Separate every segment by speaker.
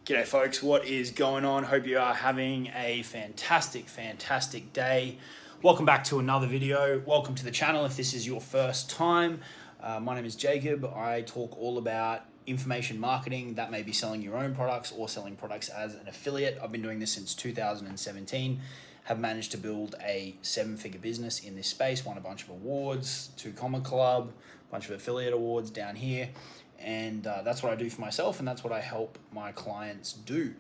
Speaker 1: G'day folks, what is going on? Hope you are having a fantastic day. Welcome back to another video. Welcome to the channel if this is your first time. My name is Jacob. I talk all about information marketing. That may be selling your own products or selling products as an affiliate. I've been doing this since 2017. Have managed to build a 7-figure business in this space, won a bunch of awards, 2 Comma Club, a bunch of affiliate awards down here. And that's what I do for myself, and that's what I help my clients do.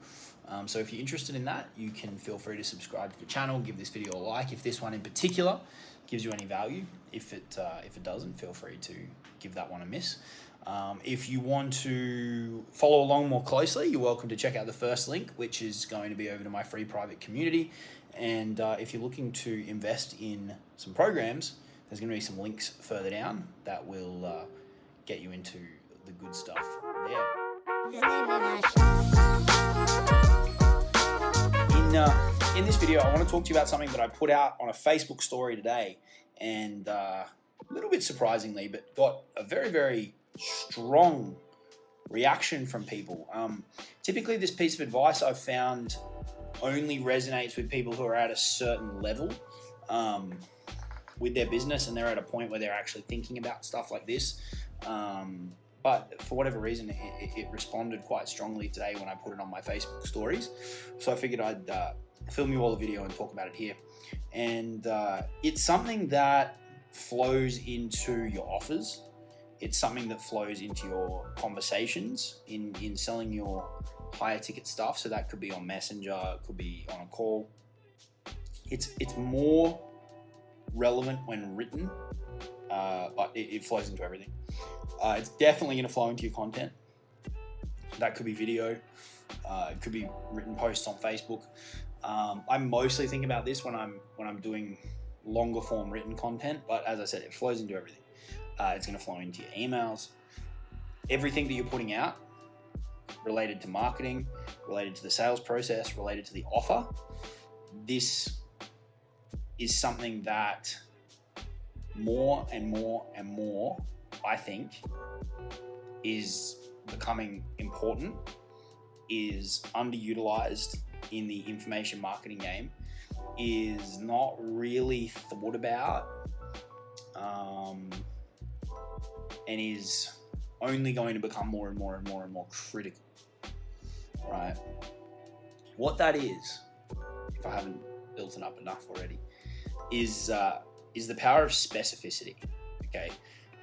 Speaker 1: So if you're interested in that, you can feel free to subscribe to the channel, give this video a like if this one in particular gives you any value. If it doesn't, feel free to give that one a miss. If you want to follow along more closely, you're welcome to check out the first link, which is going to be over to my free private community. And if you're looking to invest in some programs, there's going to be some links further down that will get you into the good stuff there. In this video, I want to talk to you about something that I put out on a Facebook story today, and a little bit surprisingly, but got a very strong reaction from people. Typically, this piece of advice I've found only resonates with people who are at a certain level with their business, and they're at a point where they're actually thinking about stuff like this. But for whatever reason, it responded quite strongly today when I put it on my Facebook stories. So I figured I'd film you all a video and talk about it here. And it's something that flows into your offers. It's something that flows into your conversations in selling your higher ticket stuff. So that could be on Messenger, it could be on a call. It's more relevant when written, but it flows into everything. It's definitely going to flow into your content. That could be video. It could be written posts on Facebook. I mostly think about this when I'm doing longer form written content, but as I said, it flows into everything. It's going to flow into your emails. Everything that you're putting out related to marketing, related to the sales process, related to the offer. This is something that more and more, I think, is becoming important, is underutilized in the information marketing game, is not really thought about, and is only going to become more and more critical, right? What that is, if I haven't built it up enough already, is the power of specificity, okay?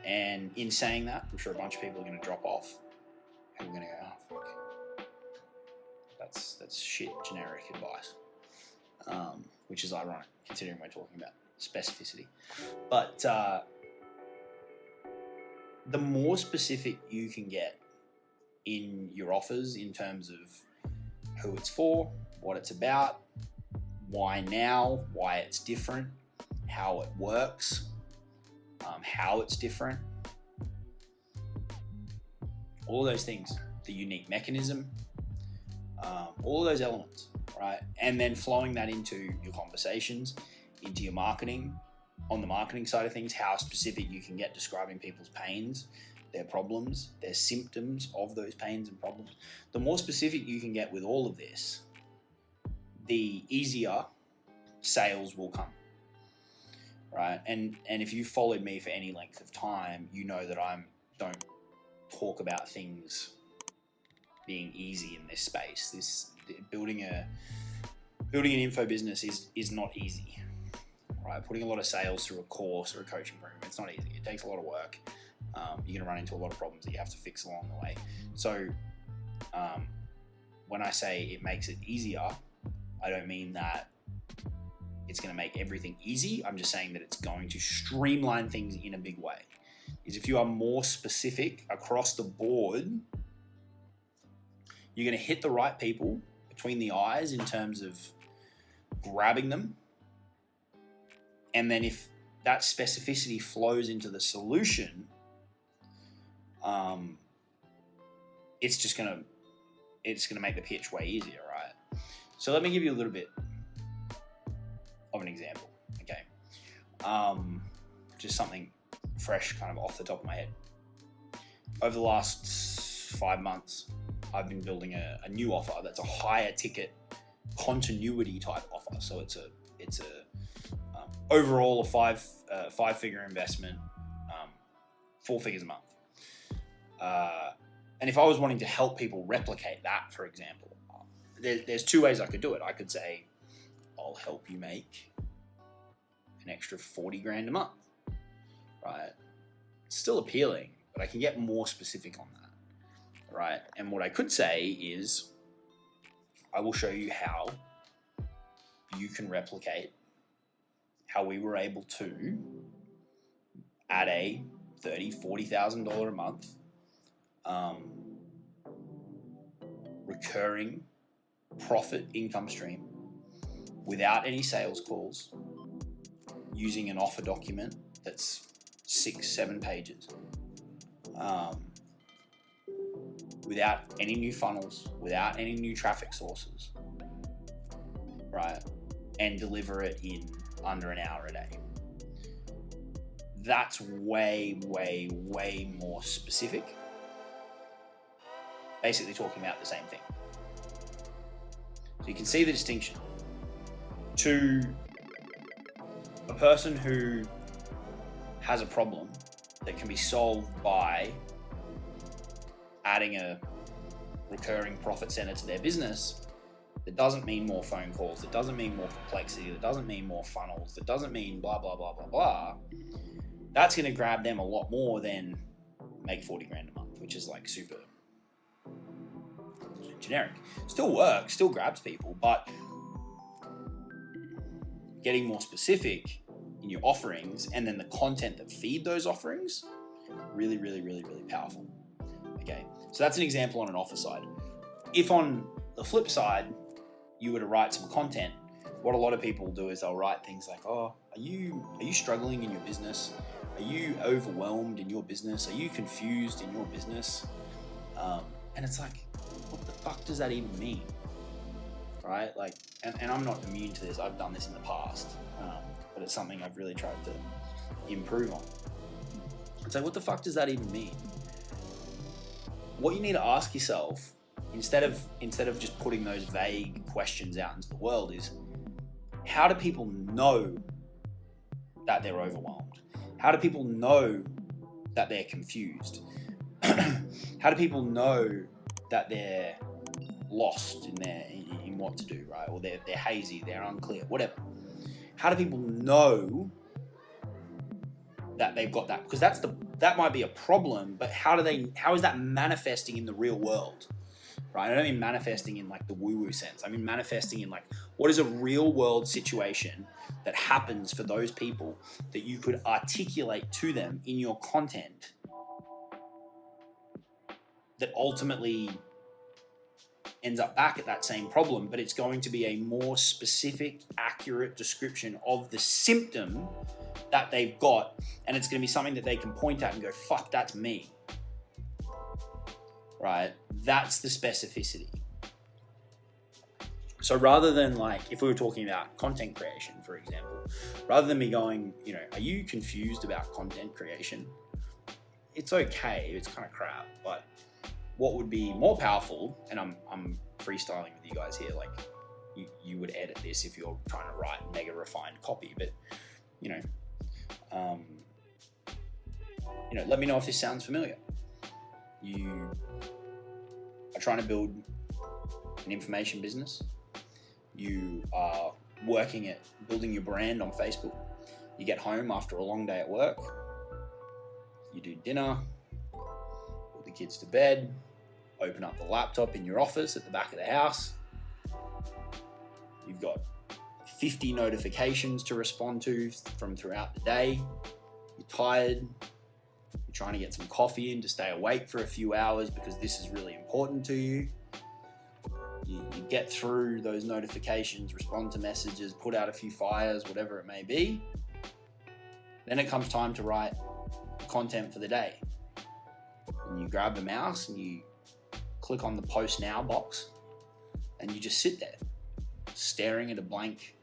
Speaker 1: And in saying that, I'm sure a bunch of people are going to drop off and we're going to go, oh, fuck. That's shit generic advice, which is ironic considering we're talking about specificity. But the more specific you can get in your offers in terms of who it's for, what it's about, why now, why it's different, how it works, how it's different, all of those things, the unique mechanism, all of those elements, right? And then flowing that into your conversations, into your marketing, on the marketing side of things, how specific you can get describing people's pains, their problems, their symptoms of those pains and problems. The more specific you can get with all of this, the easier sales will come. Right, and if you've followed me for any length of time, you know that I don't talk about things being easy in this space. Building an info business is not easy. Right, putting a lot of sales through a course or a coaching program, it's not easy. It takes a lot of work. You're gonna run into a lot of problems that you have to fix along the way. So when I say it makes it easier, I don't mean that it's going to make everything easy. I'm just saying that it's going to streamline things in a big way. Is if you are more specific across the board, you're going to hit the right people between the eyes in terms of grabbing them. And then if that specificity flows into the solution, it's going to make the pitch way easier, right? So let me give you a little bit of an example, okay? Just something fresh kind of off the top of my head. Over the last 5 months, I've been building a new offer that's a higher ticket continuity type offer. So it's a overall a five-figure investment, 4 figures a month. And if I was wanting to help people replicate that, for example, there's 2 ways I could do it. I could say, I'll help you make an extra 40 grand a month, right? It's still appealing, but I can get more specific on that, right? And what I could say is, I will show you how you can replicate how we were able to, at a $30,000, $40,000 a month, recurring profit income stream without any sales calls, using an offer document that's 6-7 pages, without any new funnels, without any new traffic sources, right? And deliver it in under an hour a day. That's way, way, way more specific. Basically talking about the same thing. So you can see the distinction. To a person who has a problem that can be solved by adding a recurring profit center to their business, that doesn't mean more phone calls, that doesn't mean more complexity, that doesn't mean more funnels, that doesn't mean blah, blah, blah, blah, blah. That's going to grab them a lot more than make 40 grand a month, which is like super generic. Still works, still grabs people, but getting more specific in your offerings and then the content that feed those offerings, really, really, really, really powerful. Okay, so that's an example on an offer side. If on the flip side, you were to write some content, what a lot of people do is they'll write things like, oh, are you struggling in your business? Are you overwhelmed in your business? Are you confused in your business? And it's like, what the fuck does that even mean? Right? Like, and I'm not immune to this. I've done this in the past, but it's something I've really tried to improve on. It's like, what the fuck does that even mean? What you need to ask yourself, instead of just putting those vague questions out into the world, is how do people know that they're overwhelmed? How do people know that they're confused? How do people know that they're lost in what to do, right? Or they're hazy, they're unclear, whatever. How do people know that they've got that? Because that might be a problem, but how is that manifesting in the real world? Right? I don't mean manifesting in like the woo-woo sense. I mean manifesting in like, what is a real world situation that happens for those people that you could articulate to them in your content that ultimately ends up back at that same problem, but it's going to be a more specific, accurate description of the symptom that they've got, and it's going to be something that they can point at and go, fuck, that's me. Right? That's the specificity. So rather than like, if we were talking about content creation, for example, rather than me going, are you confused about content creation? It's okay, it's kind of crap, but what would be more powerful, and I'm freestyling with you guys here, like you would edit this if you're trying to write mega refined copy, but let me know if this sounds familiar. You are trying to build an information business. You are working at building your brand on Facebook. You get home after a long day at work. You do dinner, put the kids to bed, open up the laptop in your office at the back of the house. You've got 50 notifications to respond to from throughout the day. You're tired. You're trying to get some coffee in to stay awake for a few hours because this is really important to you. You get through those notifications, respond to messages, put out a few fires, whatever it may be. Then it comes time to write the content for the day. And you grab the mouse and you click on the post now box and you just sit there staring at a blank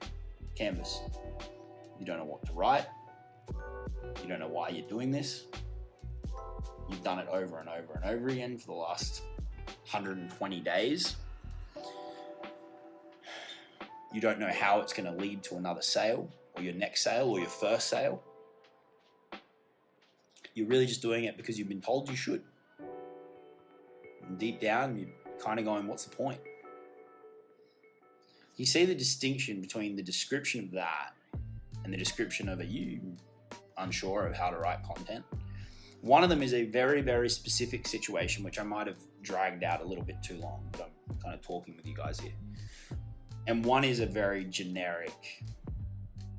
Speaker 1: canvas. You don't know what to write. You don't know why you're doing this. You've done it over and over and over again for the last 120 days. You don't know how it's going to lead to another sale or your next sale or your first sale. You're really just doing it because you've been told you should. And deep down, you're kind of going, what's the point? You see the distinction between the description of that and the description of, are you unsure of how to write content? One of them is a very, very specific situation, which I might have dragged out a little bit too long, but I'm kind of talking with you guys here. And one is a very generic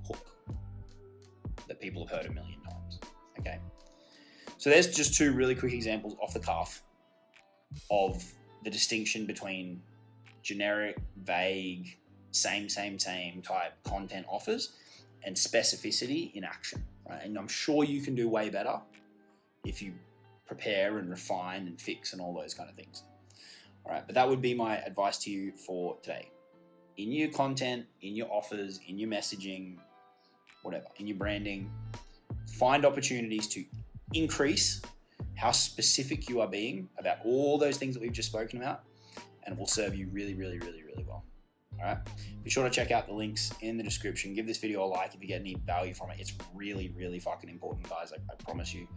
Speaker 1: hook that people have heard a million times, okay? So there's just two really quick examples off the cuff of the distinction between generic, vague, same type content offers and specificity in action, right? And I'm sure you can do way better if you prepare and refine and fix and all those kind of things. All right, but that would be my advice to you for today. In your content, in your offers, in your messaging, whatever, in your branding, find opportunities to increase how specific you are being about all those things that we've just spoken about, and it will serve you really, really, really, really well. All right. Be sure to check out the links in the description. Give this video a like if you get any value from it. It's really, really fucking important, guys. I promise you.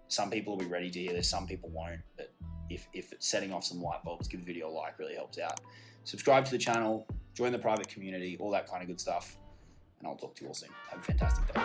Speaker 1: Some people will be ready to hear this. Some people won't. But if it's setting off some light bulbs, give the video a like. Really helps out. Subscribe to the channel. Join the private community. All that kind of good stuff. And I'll talk to you all soon. Have a fantastic day.